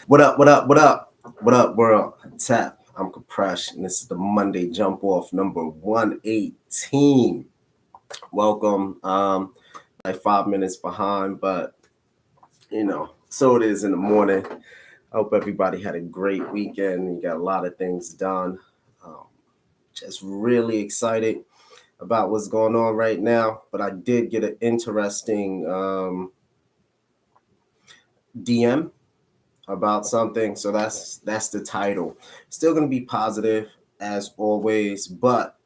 What up? What up? What up? What up, world? Tap. I'm Compression. And this is the Monday jump off number 118. Welcome. Like 5 minutes behind, but so it is in the morning. I hope everybody had a great weekend. You got a lot of things done. Just really excited about what's going on right now. But I did get an interesting DM about something. So that's the title. Still gonna be positive as always, but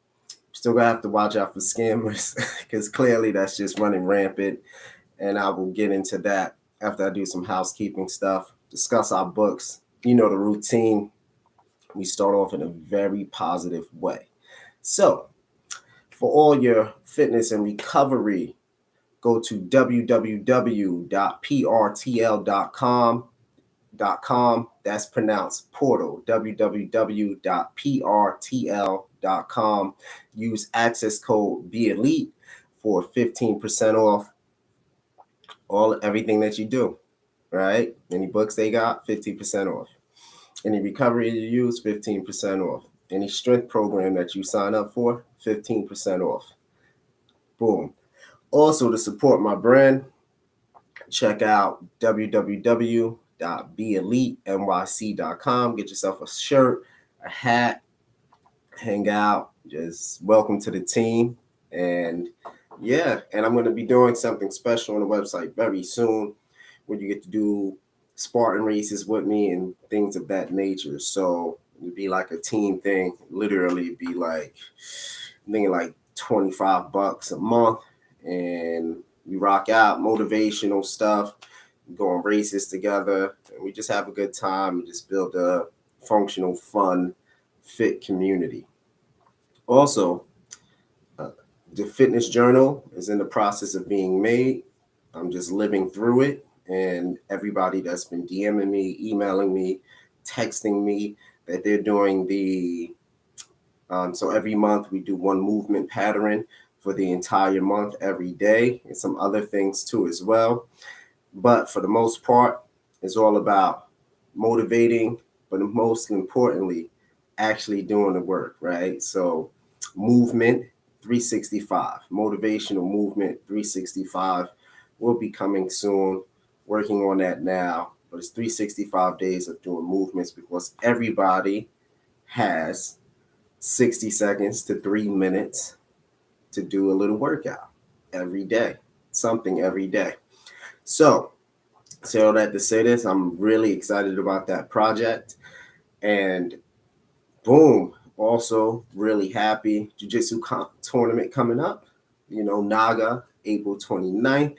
still gonna have to watch out for scammers because clearly that's just running rampant. And I will get into that after I do some housekeeping stuff, discuss our books. You know the routine. We start off in a very positive way. So for all your fitness and recovery, go to www.prtl.com. That's pronounced portal. www.prtl.com. Use access code BELITE for 15% off everything that you do. Right? Any books they got, 15% off. Any recovery you use, 15% off. Any strength program that you sign up for, 15% off. Boom. Also, to support my brand, check out www.beelitenyc.com. Get yourself a shirt, a hat, hang out. Just welcome to the team. And I'm going to be doing something special on the website very soon where you get to do Spartan races with me and things of that nature. So it'd be like a team thing. Literally it'd be like, I'm thinking like $25 a month, and we rock out motivational stuff, go on races together, and we just have a good time and just build a functional, fun, fit community. Also, the fitness journal is in the process of being made. I'm just living through it, and everybody that's been DMing me, emailing me, texting me that they're doing the so every month we do one movement pattern for the entire month every day, and some other things too as well. But for the most part, it's all about motivating, but most importantly, actually doing the work, right? So movement 365, motivational movement 365 will be coming soon. Working on that now, but it's 365 days of doing movements because everybody has 60 seconds to 3 minutes to do a little workout every day, something every day. So all that to say this, I'm really excited about that project. And boom, also really happy. Jiu-Jitsu tournament coming up, Naga, April 29th.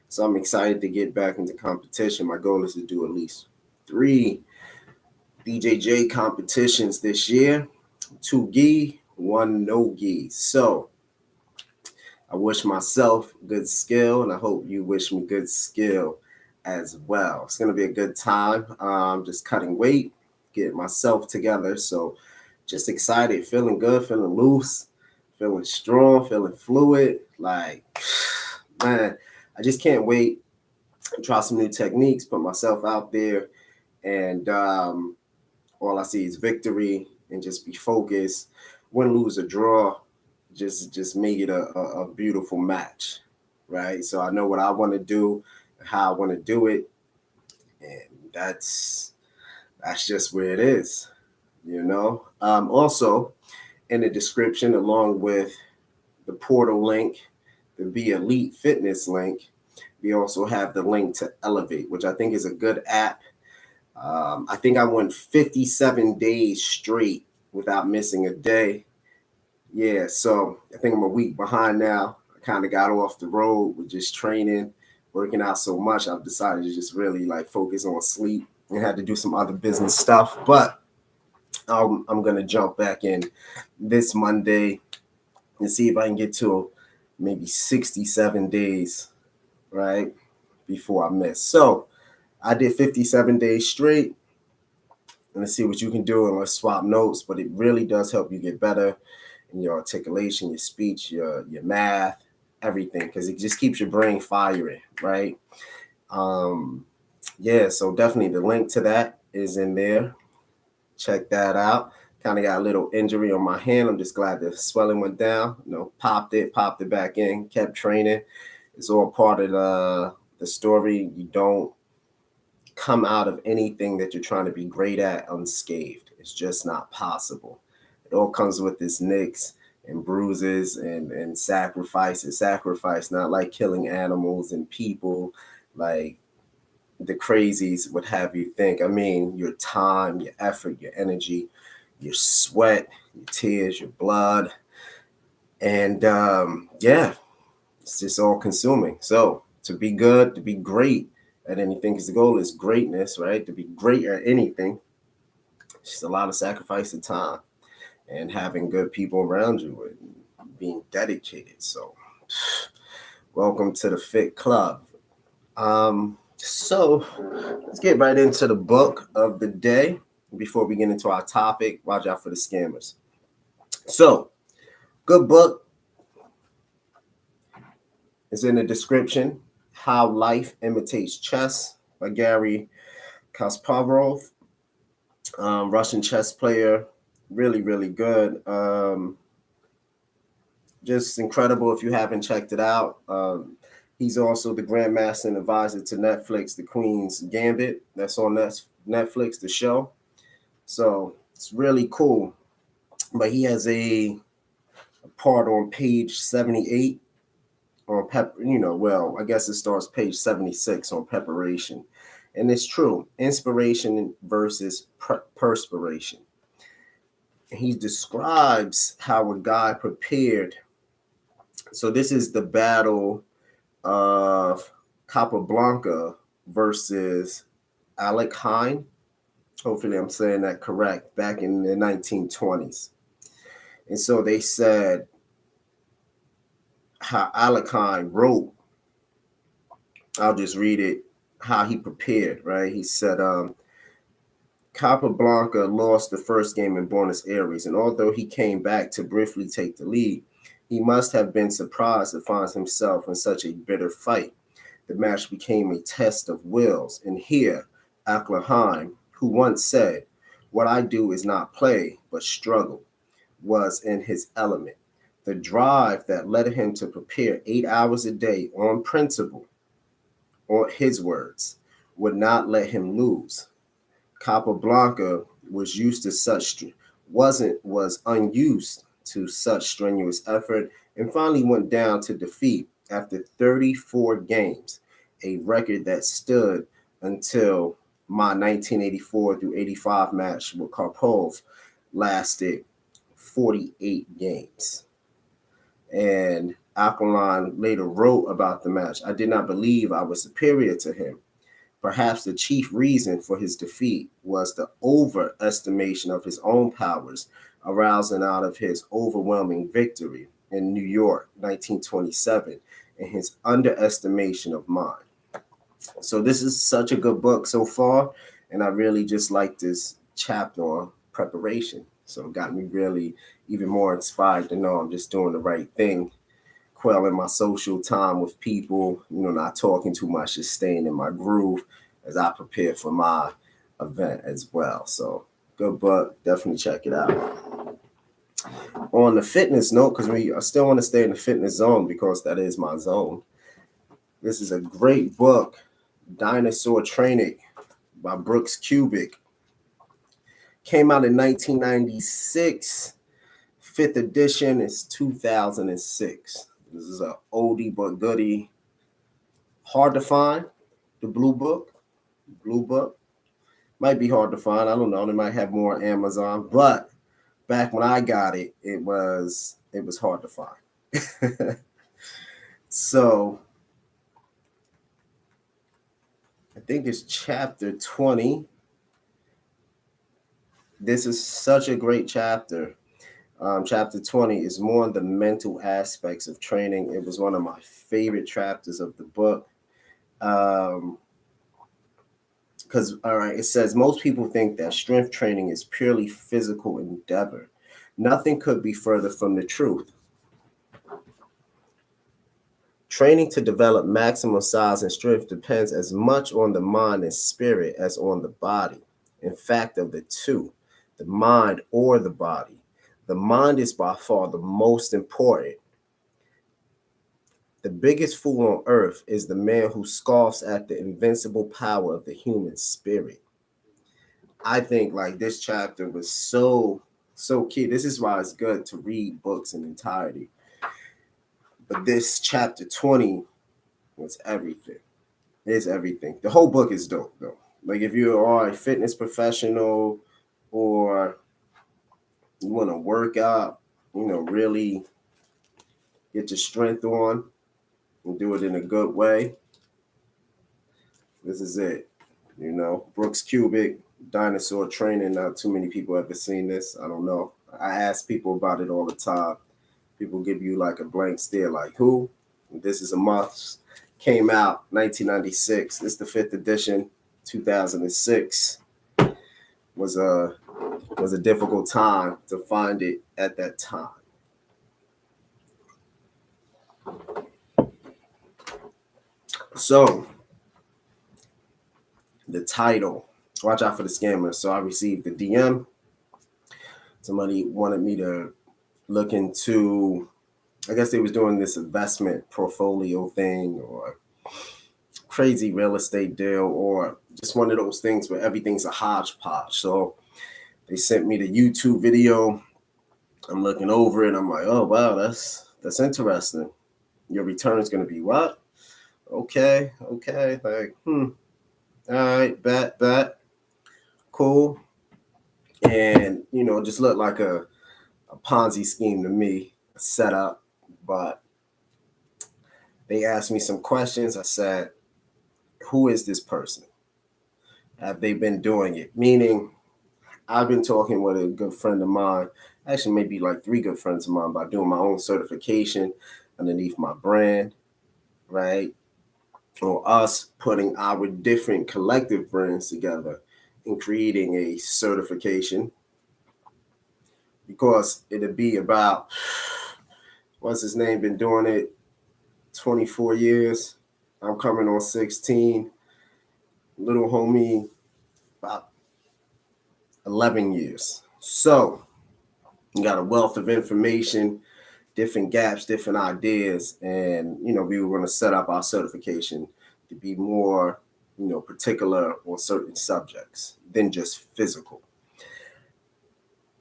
So I'm excited to get back into competition. My goal is to do at least 3 BJJ competitions this year, 2 gi, 1 no gi. So I wish myself good skill, and I hope you wish me good skill as well. It's going to be a good time. Just cutting weight, getting myself together. So just excited, feeling good, feeling loose, feeling strong, feeling fluid. Like, man, I just can't wait to try some new techniques, put myself out there, and all I see is victory and just be focused. Win, lose, or draw, just make it a beautiful match, right? So I know what I want to do, how I want to do it, and that's just where it is, Also, in the description, along with the portal link, the Be Elite Fitness link, we also have the link to Elevate, which I think is a good app. I think I went 57 days straight without missing a day. Yeah, so I think I'm a week behind now. I kind of got off the road with just training, working out so much. I've decided to just really focus on sleep and had to do some other business stuff. But I'm going to jump back in this Monday and see if I can get to maybe 67 days, right, before I miss. So I did 57 days straight. And let's see what you can do, and let's swap notes. But it really does help you get better in your articulation, your speech, your math, everything, because it just keeps your brain firing, right? So definitely the link to that is in there. Check that out. Kind of got a little injury on my hand. I'm just glad the swelling went down. Popped it back in, kept training. It's all part of the story. You don't come out of anything that you're trying to be great at unscathed. It's just not possible. It all comes with its nicks and bruises and sacrifices. Sacrifice, not like killing animals and people, like the crazies would have you think. I mean, your time, your effort, your energy, your sweat, your tears, your blood. And yeah, it's just all consuming. So to be good, to be great at anything, because the goal is greatness, right? To be great at anything, it's just a lot of sacrifice of time and having good people around you and being dedicated. So welcome to the Fit Club. So let's get right into the book of the day. Before we get into our topic, watch out for the scammers. So, good book is in the description. How Life Imitates Chess by Garry Kasparov, Russian chess player. Really, really good. Just incredible if you haven't checked it out. He's also the grandmaster and advisor to Netflix, The Queen's Gambit. That's on Netflix, the show. So it's really cool. But he has a part on page 78 on I guess it starts page 76 on preparation. And it's true. Inspiration versus perspiration. He describes how a guy prepared. So this is the battle of Capablanca versus Alekhine. Hopefully I'm saying that correct, back in the 1920s. And so they said how Alekhine wrote, I'll just read it, how he prepared, right? He said, Capablanca lost the first game in Buenos Aires, and although he came back to briefly take the lead, he must have been surprised to find himself in such a bitter fight. The match became a test of wills, and here, Alekhine, who once said, "What I do is not play, but struggle," was in his element. The drive that led him to prepare 8 hours a day on principle, or his words, would not let him lose. Capablanca was unused to such strenuous effort and finally went down to defeat after 34 games, a record that stood until my 1984 through 85 match with Karpov lasted 48 games. And Alekhine later wrote about the match, "I did not believe I was superior to him. Perhaps the chief reason for his defeat was the overestimation of his own powers arising out of his overwhelming victory in New York, 1927, and his underestimation of mine." So this is such a good book so far, and I really just like this chapter on preparation. So it got me really even more inspired to know I'm just doing the right thing, quelling my social time with people, not talking too much, just staying in my groove as I prepare for my event as well. So good book, definitely check it out. On the fitness note, because I still want to stay in the fitness zone because that is my zone. This is a great book, Dinosaur Training by Brooks Kubik. Came out in 1996. 5th edition is 2006. This is an oldie but goodie. Hard to find, the blue book. Blue book. Might be hard to find. I don't know. They might have more on Amazon. But back when I got it, it was hard to find. So I think it's chapter 20. This is such a great chapter. Chapter 20 is more on the mental aspects of training. It was one of my favorite chapters of the book. Because, it says, most people think that strength training is purely physical endeavor. Nothing could be further from the truth. Training to develop maximum size and strength depends as much on the mind and spirit as on the body. In fact, of the two, the mind or the body, the mind is by far the most important. The biggest fool on earth is the man who scoffs at the invincible power of the human spirit. I think like this chapter was so key. This is why it's good to read books in entirety. But this chapter 20 was everything. It's everything. The whole book is dope though. Like if you are a fitness professional or you want to work out, really get your strength on and do it in a good way, this is it. Brooks Kubik, Dinosaur training. Not too many people ever seen this. I don't know. I ask people about it all the time. People give you like a blank stare, like who? This is a must. Came out 1996. It's the 5th edition. 2006 was a difficult time to find it at that time. So the title, watch out for the scammers. So I received the DM. Somebody wanted me to look into, I guess they was doing this investment portfolio thing or crazy real estate deal or just one of those things where everything's a hodgepodge. So they sent me the YouTube video. I'm looking over it. I'm like, oh wow, that's interesting. Your return is going to be what? Okay. Like, all right, bet. Cool. And, just looked like a Ponzi scheme to me, a setup. But they asked me some questions. I said, who is this person? Have they been doing it? Meaning, I've been talking with a good friend of mine, actually maybe like 3 good friends of mine, about doing my own certification underneath my brand, right? Or us putting our different collective brands together and creating a certification. Because it'd be about, what's his name, been doing it 24 years. I'm coming on 16. Little homie, about 11 years. So you got a wealth of information, different gaps, different ideas. And, we were going to set up our certification to be more, particular on certain subjects than just physical.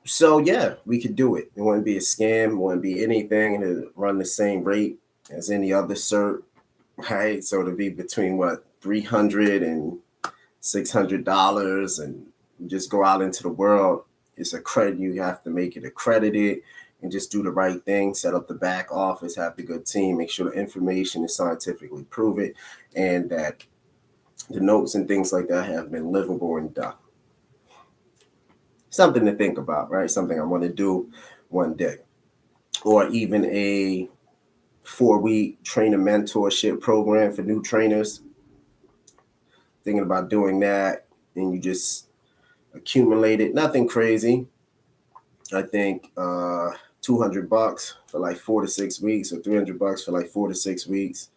So, yeah, we could do it. It wouldn't be a scam. It wouldn't be anything to run the same rate as any other cert, right? So to be between $300 and $600 and just go out into the world. It's a credit. You have to make it accredited and just do the right thing, set up the back office, have the good team, make sure the information is scientifically proven and that the notes and things like that have been livable and done. Something to think about, right? Something I want to do one day. Or even a 4-week trainer mentorship program for new trainers. Thinking about doing that, and you just accumulate it. Nothing crazy. I think $200 for like 4 to 6 weeks, or $300 for like 4 to 6 weeks.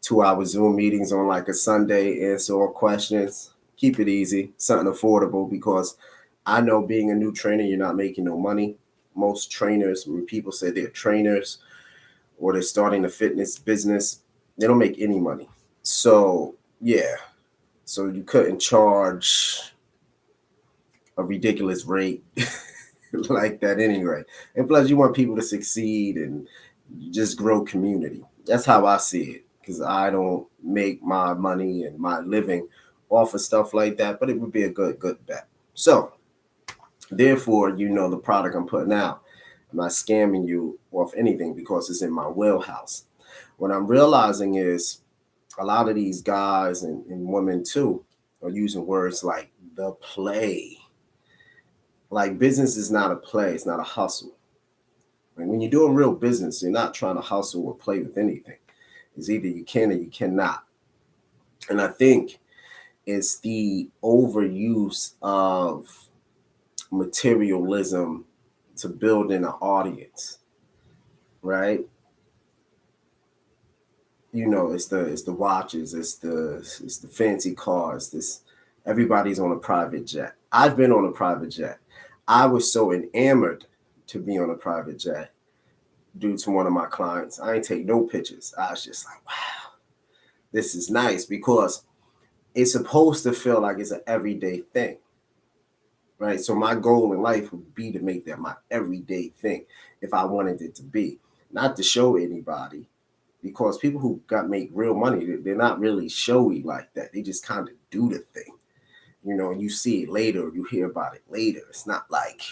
2-hour Zoom meetings on like a Sunday, answer all questions. Keep it easy, something affordable, because I know being a new trainer, you're not making no money. Most trainers, when people say they're trainers or they're starting a fitness business, they don't make any money. So, yeah. So you couldn't charge a ridiculous rate like that anyway. And plus, you want people to succeed and just grow community. That's how I see it, because I don't make my money and my living off of stuff like that, but it would be a good bet. So, therefore, the product I'm putting out. I'm not scamming you off anything because it's in my wheelhouse. What I'm realizing is a lot of these guys and women too are using words like the play. Like business is not a play, it's not a hustle. And when you're doing real business, you're not trying to hustle or play with anything. It's either you can or you cannot. And I think it's the overuse of materialism to build in an audience, right? It's the watches, it's the fancy cars. Everybody's on a private jet. I've been on a private jet. I was so enamored to be on a private jet due to one of my clients. I ain't take no pictures. I was just like, wow, this is nice, because it's supposed to feel like it's an everyday thing, right? So my goal in life would be to make that my everyday thing if I wanted it to be, not to show anybody, because people who make real money, they're not really showy like that. They just kind of do the thing, and you see it later, you hear about it later. It's not like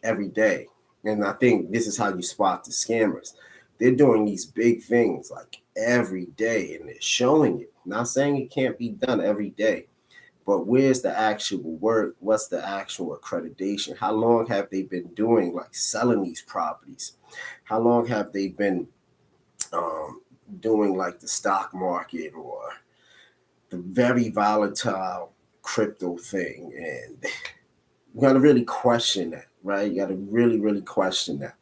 every day. And I think this is how you spot the scammers. They're doing these big things like every day, and they're showing it. Not saying it can't be done every day, but where's the actual work? What's the actual accreditation? How long have they been doing, like, selling these properties? How long have they been doing, like, the stock market or the very volatile crypto thing? And you got to really question that, right? You got to really, really question that.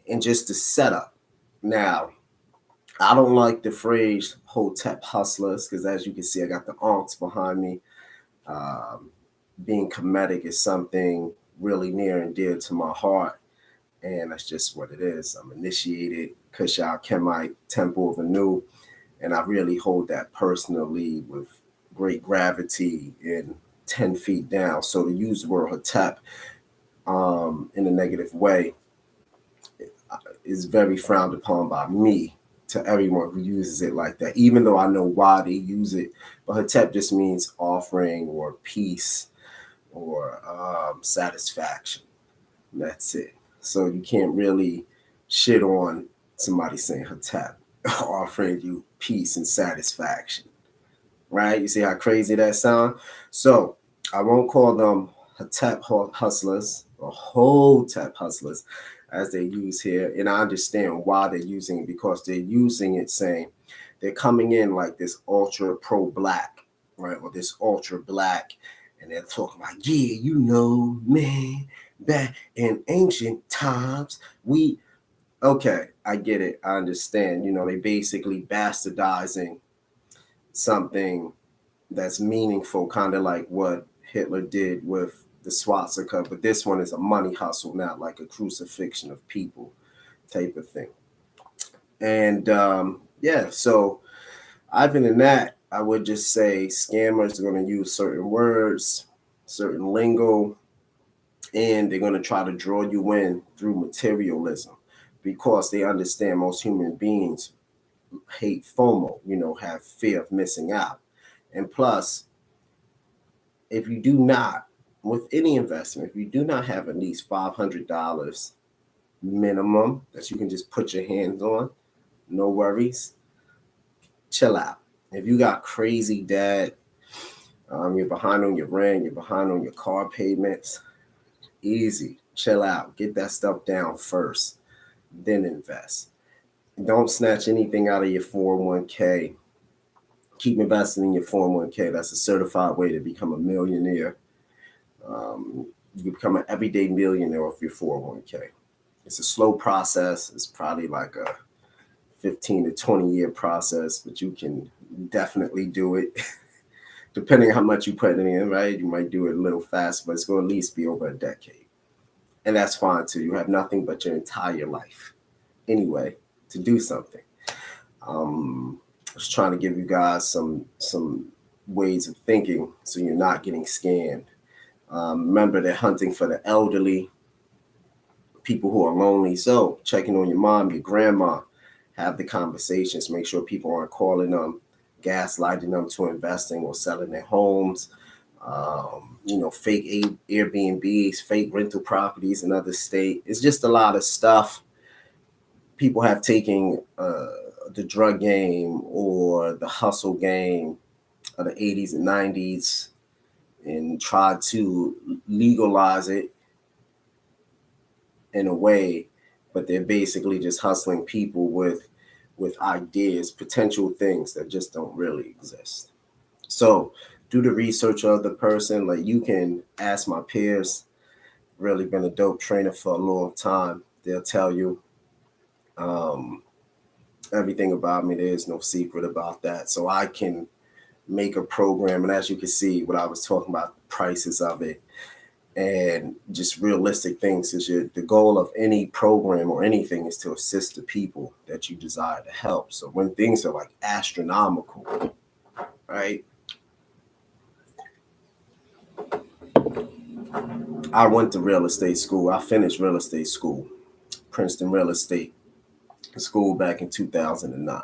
And just the setup. Now, I don't like the phrase Hotep hustlers, because as you can see, I got the aunts behind me. Being comedic is something really near and dear to my heart, and that's just what it is. I'm initiated Kushal Kemite Temple of Anu, and I really hold that personally with great gravity and 10 feet down. So to use the word Hotep in a negative way is very frowned upon by me to everyone who uses it like that, even though I know why they use it. But Hotep just means offering or peace or satisfaction. That's it. So you can't really shit on somebody saying Hotep offering you peace and satisfaction, right? You see how crazy that sounds? So I won't call them Hotep hustlers or Hotep hustlers as they use here. And I understand why they're using it, because they're using it saying they're coming in like this ultra pro black, right? Or this ultra black. And they're talking about, yeah, man, back in ancient times, okay, I get it. I understand. They basically bastardizing something that's meaningful, kind of like what Hitler did with the swastika, but this one is a money hustle, not like a crucifixion of people type of thing. And so I've been in that. I would just say scammers are going to use certain words, certain lingo, and they're going to try to draw you in through materialism, because they understand most human beings hate FOMO, have fear of missing out. And plus, if you do not, with any investment, if you do not have at least $500 minimum that you can just put your hands on, no worries, chill out. If you got crazy debt, you're behind on your rent, you're behind on your car payments, easy, chill out, get that stuff down first, then invest. Don't snatch anything out of your 401k. Keep investing in your 401k. That's a certified way to become a millionaire. You become an everyday millionaire off your 401k. It's a slow process. It's probably like a 15 to 20 year process, but you can definitely do it. Depending on how much you put in, right? You might do it a little fast, but it's going to at least be over a decade. And that's fine too. You have nothing but your entire life anyway to do something. I was trying to give you guys some ways of thinking so you're not getting scammed. Remember, they're hunting for the elderly, people who are lonely. So checking on your mom, your grandma, have the conversations, make sure people aren't calling them, gaslighting them to investing or selling their homes. Fake Airbnbs, fake rental properties in other states. It's just a lot of stuff. People have taken the drug game or the hustle game of the 80s and 90s and tried to legalize it in a way, but they're basically just hustling people with ideas, potential things that just don't really exist. So do the research of the person. Like, you can ask my peers, really been a dope trainer for a long time. They'll tell you everything about me. There's no secret about that. So I can make a program. And as you can see, what I was talking about, the prices of it, and just realistic things is the goal of any program or anything is to assist the people that you desire to help. So when things are like astronomical, right? I went to real estate school. I finished real estate school, Princeton Real Estate School back in 2009.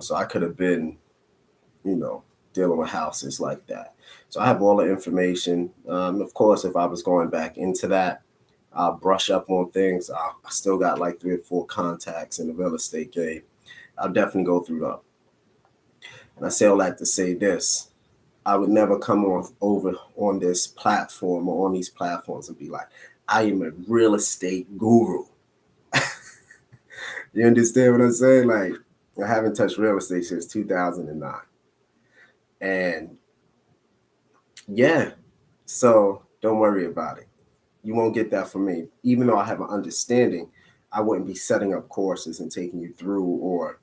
So I could have been, dealing with houses like that. So I have all the information. Of course, if I was going back into that, I'll brush up on things. I still got like 3 or 4 contacts in the real estate game. I'll definitely go through them. And I say all that to say this. I would never come over on this platform or on these platforms and be like, I am a real estate guru. You understand what I'm saying? Like, I haven't touched real estate since 2009. And yeah, so don't worry about it. You won't get that from me. Even though I have an understanding, I wouldn't be setting up courses and taking you through or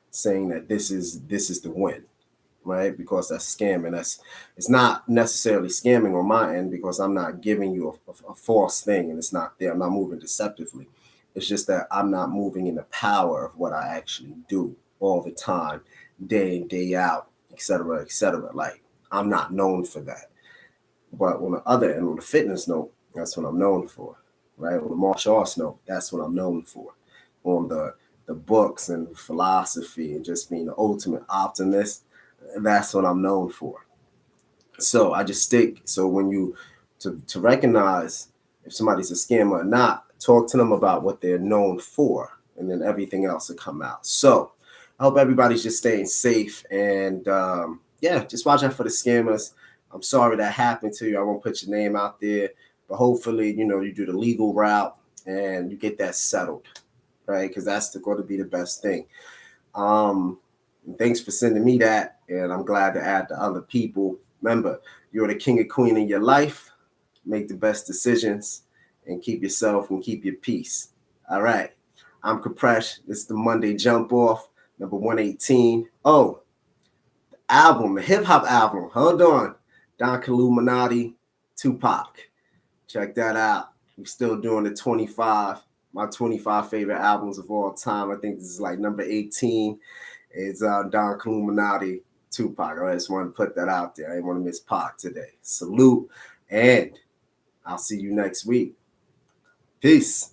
saying that this is the win, right? Because that's scamming. It's not necessarily scamming on my end because I'm not giving you a false thing and it's not there. I'm not moving deceptively. It's just that I'm not moving in the power of what I actually do all the time, day in, day out, et cetera, et cetera. Like, I'm not known for that. But on the other end, on the fitness note, that's what I'm known for, right? On the martial arts note, that's what I'm known for. On the books and philosophy and just being the ultimate optimist, that's what I'm known for. So I just stick. So when you, to recognize if somebody's a scammer or not, talk to them about what they're known for, and then everything else will come out. So I hope everybody's just staying safe. And just watch out for the scammers. I'm sorry that happened to you. I won't put your name out there, but hopefully, you do the legal route and you get that settled, right? Because that's going to be the best thing. Thanks for sending me that, and I'm glad to add to other people. Remember, you're the king or queen in your life. Make the best decisions and keep yourself and keep your peace. All right. I'm Kapresh. This is the Monday Jump Off, number 118. Oh, the album, the hip-hop album. Hold on. Don Killuminati, Tupac. Check that out. We're still doing the 25, my 25 favorite albums of all time. I think this is like number 18. It's Don Killuminati, Tupac. I just wanted to put that out there. I didn't want to miss Pac today. Salute, and I'll see you next week. Peace.